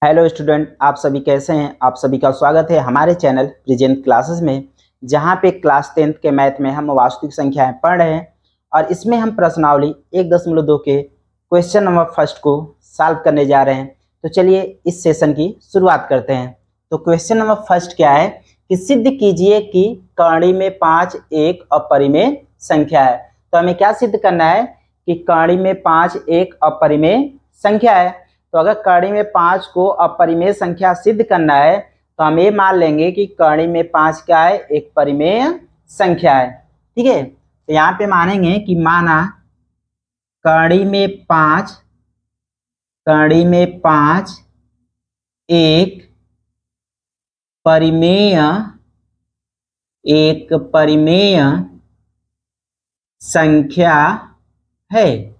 Hello student, आप सभी कैसे हैं। आप सभी का स्वागत है हमारे चैनल प्रेजेंट क्लासेस में, जहां पे क्लास 10th के मैथ में हम वास्तविक संख्याएं पढ़ रहे हैं और इसमें हम प्रश्नावली 1.2 के क्वेश्चन नंबर फर्स्ट को सॉल्व करने जा रहे हैं। तो चलिए इस सेशन की शुरुआत करते हैं। तो क्वेश्चन नंबर फर्स्ट क्या है कि सिद्ध कीजिए कि कर्ण में 5 एक अपरिमेय संख्या है। तो हमें क्या सिद्ध करना है कि कर्ण में 5 एक अपरिमेय संख्या है। तो अगर कर्ण में 5 को अपरिमेय संख्या सिद्ध करना है तो हम ये मान लेंगे कि कर्ण में 5 क्या है, एक परिमेय संख्या है। ठीक है, तो यहाँ पे मानेंगे कि माना कर्ण में 5 एक परिमेय संख्या है।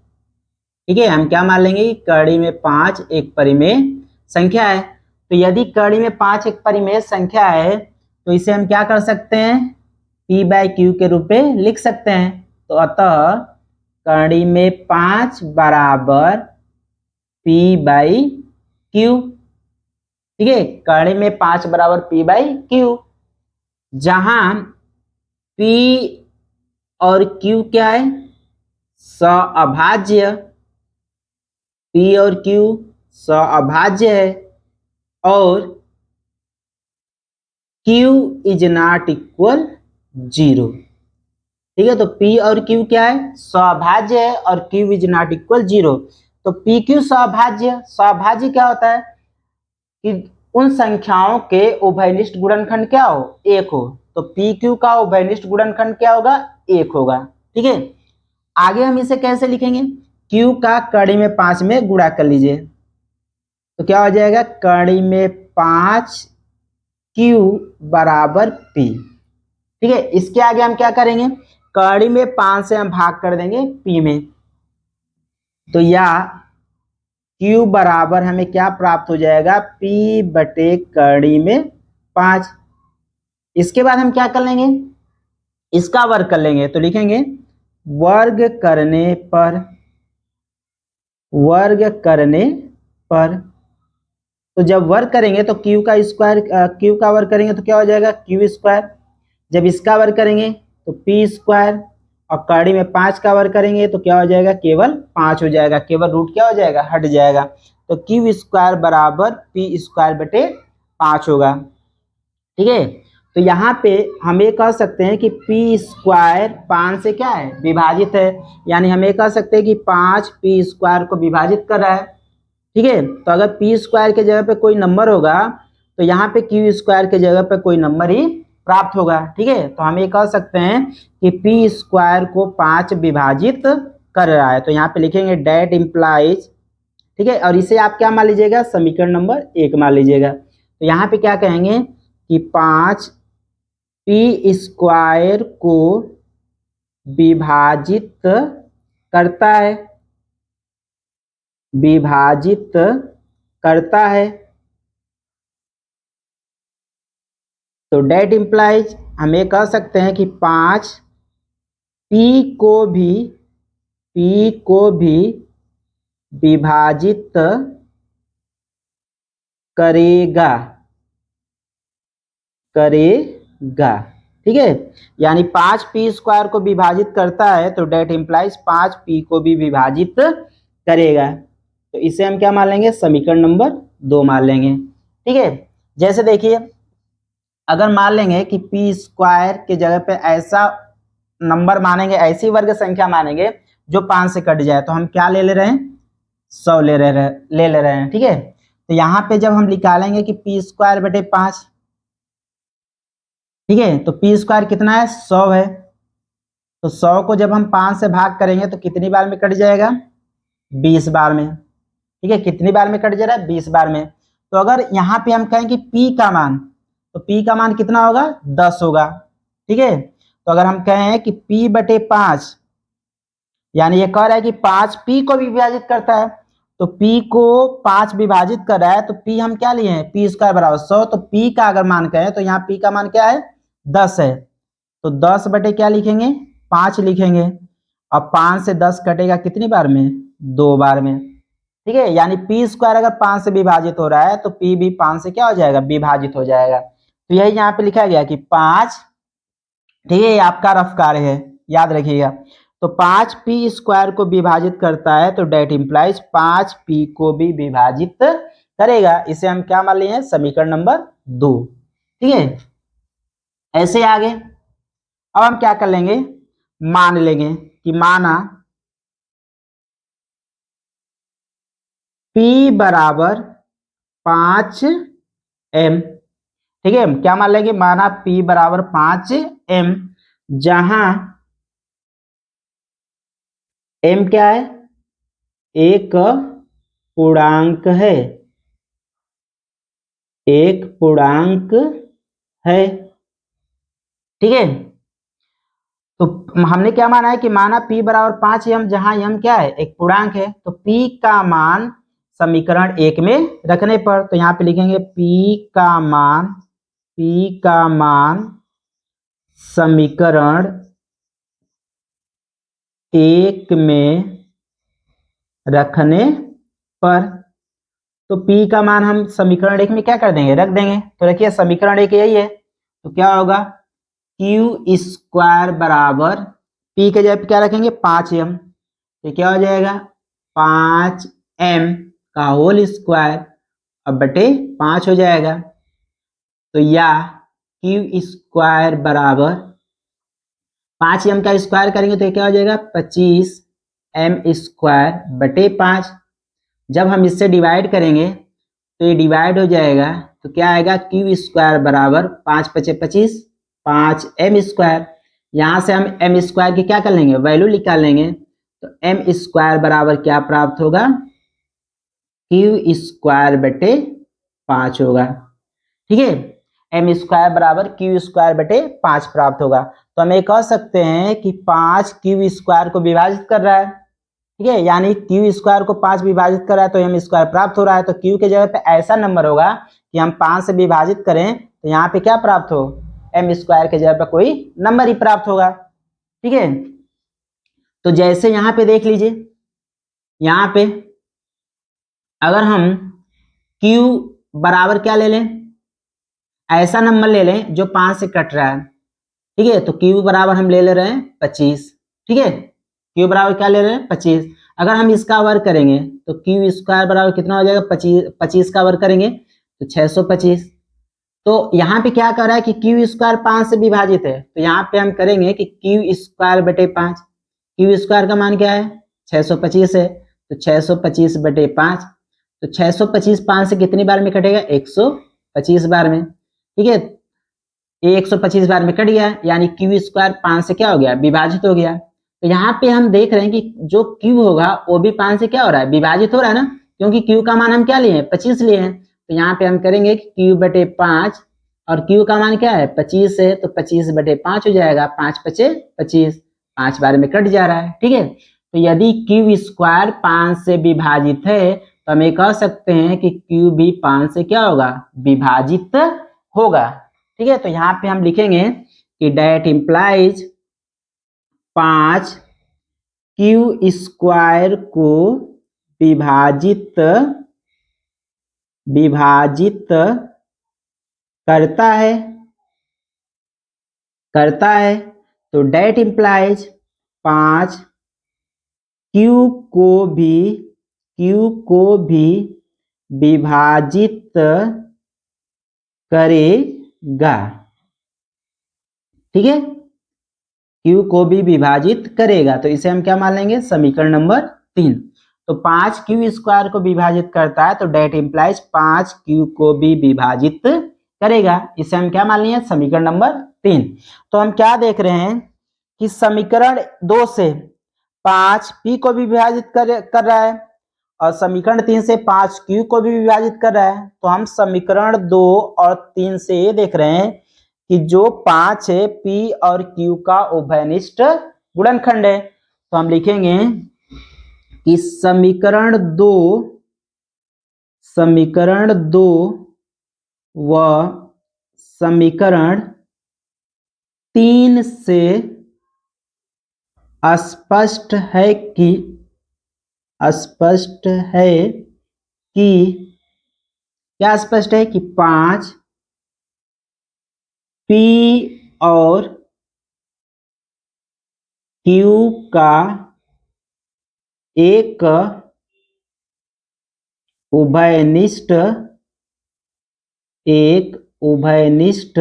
ठीक है, हम क्या मान लेंगे कि कर्ण में 5 एक परिमेय संख्या है। तो यदि कर्ण में 5 एक परिमेय संख्या है तो इसे हम क्या कर सकते हैं, P/Q के रूप में लिख सकते हैं। तो अतः कर्ण में 5 बराबर P/Q। ठीक है, कर्ण में 5 बराबर P/Q, जहां P और Q क्या है, सहअभाज्य। P और Q सहअभाज्य है और Q इज नॉट इक्वल 0। ठीक है, तो P और Q क्या है, सहअभाज्य है और Q इज नॉट इक्वल 0। तो PQ सहअभाज्य क्या होता है कि उन संख्याओं के उभयनिष्ठ गुणनखंड क्या हो, एक हो। तो PQ का उभयनिष्ठ गुणनखंड क्या होगा, एक होगा। ठीक है, आगे हम इसे कैसे लिखेंगे, Q का कर्ण में 5 में गुणा कर लीजिए तो क्या हो जाएगा, कर्ण में 5 Q बराबर P। ठीक है, इसके आगे हम क्या करेंगे, कर्ण में 5 से हम भाग कर देंगे P में। तो या Q बराबर हमें क्या प्राप्त हो जाएगा, P बटे कर्ण में 5। इसके बाद हम क्या कर लेंगे, इसका वर्ग कर लेंगे। तो लिखेंगे वर्ग करने पर तो जब वर्ग करेंगे तो Q का वर्ग करेंगे तो क्या हो जाएगा, Q²। जब इसका वर्ग करेंगे तो P² और कर्ण में 5 का वर्ग करेंगे तो क्या हो जाएगा, केवल 5 हो जाएगा, केवल रूट क्या हो जाएगा, हट जाएगा। तो Q² बराबर P² बटे 5 होगा। ठीक है, तो यहाँ पे हम ये कह सकते हैं कि P² 5 से क्या है, विभाजित है। यानी हम ये कह सकते हैं कि 5 P² को विभाजित कर रहा है। ठीक है, तो अगर P² के जगह पे कोई नंबर होगा तो यहाँ पे Q² के जगह पे कोई नंबर ही प्राप्त होगा। ठीक है, तो हम ये कह सकते हैं कि P² को 5 विभाजित कर रहा है। तो यहाँ पे लिखेंगे डेट इम्प्लाइज। ठीक है, और इसे आप क्या मान लीजिएगा, समीकरण नंबर 1 मान लीजिएगा। तो यहाँ पे क्या कहेंगे कि 5 P² को विभाजित करता है। तो डेट इम्प्लाइज हम ये कह सकते हैं कि 5 P को भी विभाजित करेगा। ठीक है, यानी 5 P² को विभाजित करता है तो डेट इम्प्लाइज 5 P को भी विभाजित करेगा। तो इसे हम क्या मान लेंगे, समीकरण नंबर 2 मान लेंगे। ठीक है, जैसे देखिए अगर मान लेंगे कि P² के जगह पे ऐसा नंबर मानेंगे, ऐसी वर्ग संख्या मानेंगे जो 5 से कट जाए, तो हम क्या ले ले रहे हैं, 100 ले रहे हैं। ठीक है, तो यहाँ पे जब हम निकालेंगे कि P² बटे 5, ठीक है, तो P² कितना है, 100 है। तो 100 को जब हम 5 से भाग करेंगे तो कितनी बार में कट जाएगा, 20 बार में। ठीक है, कितनी बार में कट जा रहा है, 20 बार में। तो अगर यहाँ पे हम कहें कि P का मान, तो P का मान कितना होगा, 10 होगा। ठीक है, तो अगर हम कहें कि P बटे 5, यानी ये कह रहा है कि 5 P को भी विभाजित करता है, तो P को 5 विभाजित कर रहा है तो P हम क्या लिए हैं, P² बराबर 100। तो P का अगर मान कहें तो यहाँ P का मान क्या है, 10 है। तो 10 बटे क्या लिखेंगे, 5 लिखेंगे। और 5 से 10 कटेगा कितनी बार में, 2 बार में। ठीक है, यानी पी स्क्वायर अगर 5 से विभाजित हो रहा है तो पी भी 5 से क्या हो जाएगा, विभाजित हो जाएगा। तो यही यहाँ पे लिखा गया कि 5, ठीक है, ये आपका रफ कार्य है, याद रखिएगा। तो 5 पी स्क्वायर को विभाजित करता है तो डेट इंप्लाइज 5 पी को भी विभाजित करेगा। इसे हम क्या मान लिए हैं, समीकरण नंबर 2। ठीक है, ऐसे आगे अब हम क्या कर लेंगे, मान लेंगे कि माना P बराबर 5m, ठीक है, क्या मान लेंगे, माना P बराबर 5m, जहां m क्या है, एक पूर्णांक है, एक पूर्णांक है। ठीक है, तो हमने क्या माना है कि माना P बराबर 5m, जहां m क्या है, एक पूर्णांक है, तो P का मान समीकरण 1 में रखने पर, तो यहाँ पे लिखेंगे P का मान समीकरण 1 में रखने पर, तो P का मान हम समीकरण 1 में क्या कर देंगे, रख देंगे। तो रखिए समीकरण 1 यही है, तो क्या होगा, क्यू स्क्वायर बराबर P के जगह पे क्या रखेंगे, 5m, तो क्या हो जाएगा, 5m का होल स्क्वायर अब बटे 5 हो जाएगा। तो या क्यू स्क्वायर बराबर 5m का स्क्वायर करेंगे तो क्या हो जाएगा, 25m स्क्वायर बटे 5। जब हम इससे डिवाइड करेंगे तो ये डिवाइड हो जाएगा, तो क्या आएगा, क्यू स्क्वायर बराबर 5 पचे 25, 5m स्क्वायर। यहाँ से हम m स्क्वायर की क्या कर लेंगे, वैल्यू निकाल लेंगे, तो m स्क्वायर बराबर क्या प्राप्त होगा, क्यू स्क्वायर बटे 5 होगा। ठीक है, एम स्क्वायर बराबर क्यू स्क्वायर बटे 5 प्राप्त होगा। तो हम ये कह सकते हैं कि 5 क्यू स्क्वायर को विभाजित कर रहा है। ठीक है, यानी क्यू स्क्वायर को 5 विभाजित कर रहा है तो एम स्क्वायर प्राप्त हो रहा है। तो क्यू के जगह पे ऐसा नंबर होगा कि हम 5 से विभाजित करें तो यहाँ पे क्या प्राप्त हो, एम स्क्वायर के जगह पे कोई नंबर ही प्राप्त होगा। ठीक है, तो जैसे यहाँ पे देख लीजिए, यहाँ पे अगर हम Q बराबर क्या ले लें, ऐसा नंबर ले लें जो 5 से कट रहा है। ठीक है, तो Q बराबर हम ले रहे हैं 25। ठीक है, Q बराबर क्या ले रहे हैं, 25। अगर हम इसका वर्ग करेंगे तो Q स्क्वायर बराबर कितना हो जाएगा, 25 का वर्ग करेंगे तो 625। तो यहाँ पे क्या कर रहा है कि Q स्क्वायर 5 से विभाजित है, तो यहाँ पे हम करेंगे कि Q स्क्वायर बटे 5। Q स्क्वायर का मान क्या है, 625 है, तो 625 बटे 5, तो 625 5 से कितनी बार में कटेगा, 125 बार में। ठीक है, ये 125 बार में कट गया, यानी क्यू स्क्वायर 5 से क्या हो गया, विभाजित हो गया। तो यहाँ पे हम देख रहे हैं कि जो क्यू होगा वो भी 5 से क्या हो रहा है, विभाजित हो रहा है ना, क्योंकि क्यू का मान हम क्या लिए हैं, 25 लिए हैं। तो यहाँ पे हम करेंगे कि क्यू बटे 5, और क्यू का मान क्या है, 25 है, तो 25 बटे 5 हो जाएगा, 5 पचे 25, 5 बार में कट जा रहा है। ठीक है, तो यदि क्यू स्क्वायर 5 से विभाजित है तो हम ये कह सकते हैं कि क्यू भी 5 से क्या होगा, विभाजित होगा। ठीक है, तो यहाँ पे हम लिखेंगे कि डेट इंप्लाइज 5 क्यू स्क्वायर को विभाजित करता है, तो डेट इंप्लाइज 5 क्यू को भी विभाजित करेगा। ठीक है, क्यू को भी विभाजित करेगा, तो इसे हम क्या मान लेंगे, समीकरण नंबर 3। तो 5 क्यू स्क्वायर को विभाजित करता है तो डेट इंप्लाइज 5 क्यू को भी विभाजित करेगा, इसे हम क्या मान लिए, समीकरण नंबर 3। तो हम क्या देख रहे हैं कि समीकरण 2 से 5 पी को भी विभाजित कर रहा है, और समीकरण 3 से 5 क्यू को भी विभाजित कर रहा है। तो हम समीकरण 2 और 3 से ये देख रहे हैं कि जो 5 है P और Q का उभयनिष्ठ गुणनखंड है। तो हम लिखेंगे कि समीकरण 2 व समीकरण 3 से स्पष्ट है कि स्पष्ट है कि क्या स्पष्ट है कि 5 P और Q का एक उभयनिष्ठ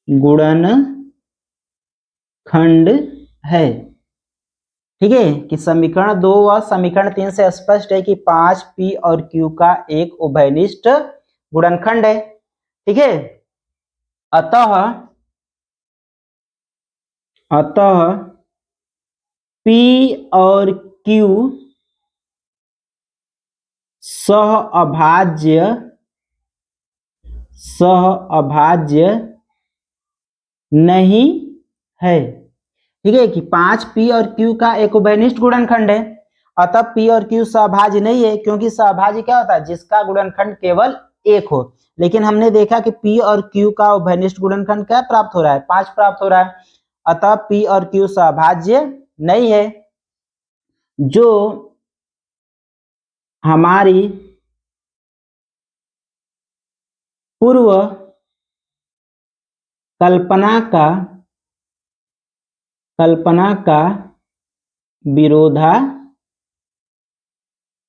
गुणनखंड है। ठीक है कि समीकरण 2 व समीकरण 3 से स्पष्ट है कि 5 P और Q का एक उभयनिष्ठ गुणनखंड है। ठीक है, अतः P और Q सहअभाज्य नहीं है। ठीक है कि 5 P और Q का एक उभयनिष्ठ गुणनखंड है, अतः P और Q सहभाज्य नहीं है, क्योंकि सहभाज्य क्या होता है, जिसका गुणनखंड केवल एक हो। लेकिन हमने देखा कि P और Q का उभयनिष्ठ गुणनखंड क्या प्राप्त हो रहा है, 5 प्राप्त हो रहा है, अतः P और Q सहभाज्य नहीं है। जो हमारी पूर्व कल्पना का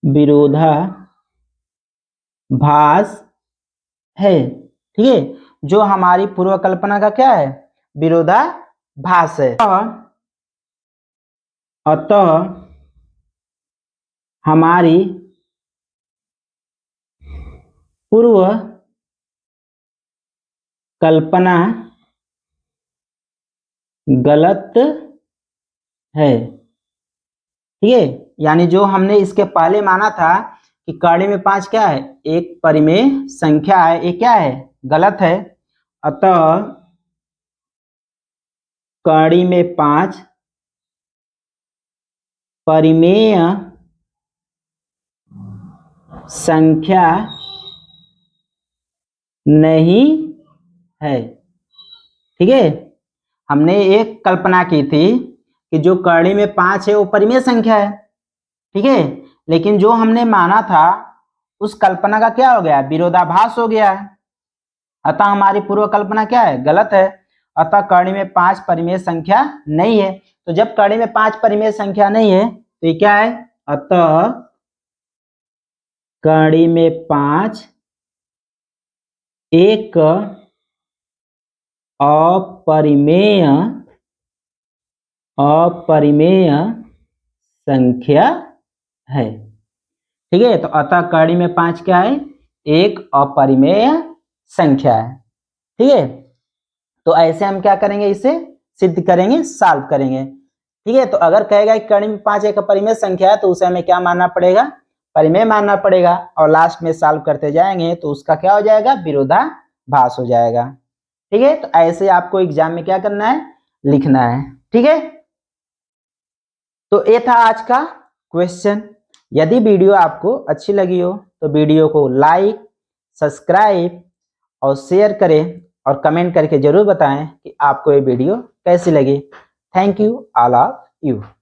विरोधाभास है। ठीक है, जो हमारी पूर्व कल्पना का क्या है, विरोधाभास है। अतः हमारी पूर्व कल्पना गलत है। ठीक है, यानी जो हमने इसके पहले माना था कि कड़ी में 5 क्या है, एक परिमेय संख्या है, ये क्या है, गलत है। अतः कड़ी में 5 परिमेय संख्या नहीं है। ठीक है, हमने एक कल्पना की थी कि जो कड़ी में 5 है वो परिमेय संख्या है। ठीक है, लेकिन जो हमने माना था उस कल्पना का क्या हो गया, विरोधाभास हो गया है। अतः हमारी पूर्व कल्पना क्या है, गलत है। अतः कड़ी में 5 परिमेय संख्या नहीं है। तो जब कड़ी में 5 परिमेय संख्या नहीं है तो ये क्या है, अतः कड़ी में 5 एक अपरिमेय संख्या है। ठीक है, तो अतः कड़ी में 5 क्या है, एक अपरिमेय संख्या है। ठीक है, तो ऐसे हम क्या करेंगे, इसे सिद्ध करेंगे, सॉल्व करेंगे। ठीक है, तो अगर कहेगा कि कड़ी में 5 एक अपरिमेय संख्या है तो उसे हमें क्या मानना पड़ेगा, परिमेय मानना पड़ेगा, और लास्ट में सॉल्व करते जाएंगे तो उसका क्या हो जाएगा, विरोधाभास हो जाएगा। ठीक है, तो ऐसे आपको एग्जाम में क्या करना है, लिखना है। ठीक है, तो ये था आज का क्वेश्चन। यदि वीडियो आपको अच्छी लगी हो तो वीडियो को लाइक, सब्सक्राइब और शेयर करें, और कमेंट करके जरूर बताएं कि आपको ये वीडियो कैसी लगी। Thank you all of you.